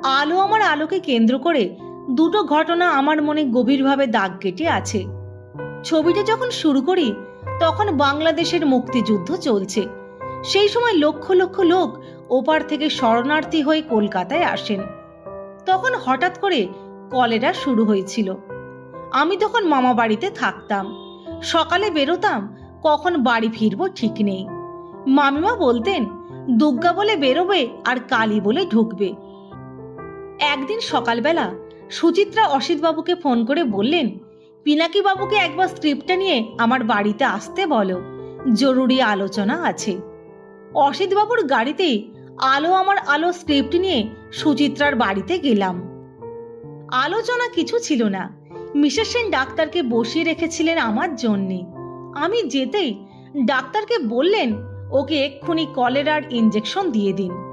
আলো আমার আলোকে কেন্দ্র করে দুটো ঘটনা আমার মনে গভীরভাবে দাগ কেটে আছে। ছবিটা যখন শুরু করি তখন বাংলাদেশের মুক্তিযুদ্ধ চলছে। সেই সময় লক্ষ লক্ষ লোক ওপার থেকে শরণার্থী হয়ে কলকাতায় আসেন। তখন হঠাৎ করে কলেরা শুরু হয়েছিল। আমি তখন মামা বাড়িতে থাকতাম। সকালে বেরোতাম, কখন বাড়ি ফিরবো ঠিক নেই। মামিমা বলতেন দুর্গা বলে বেরোবে আর কালী বলে ঢুকবে। একদিন সকালবেলা সুচিত্রা অসিতবাবুকে ফোন করে বললেন, পিনাকি বাবুকে একবার স্ক্রিপ্টটা নিয়ে আমার বাড়িতে আসতে বলো, জরুরি আলোচনা আছে। অসিতবাবুর গাড়িতেই আলো আমার আলো স্ক্রিপ্ট নিয়ে সুচিত্রার বাড়িতে গেলাম। আলোচনা কিছু ছিল না। মিসেস সেন ডাক্তারকে বসিয়ে রেখেছিলেন আমার জন্যে। আমি যেতেই ডাক্তারকে বললেন ওকে এক্ষুনি কলেরার ইঞ্জেকশন দিয়ে দিন।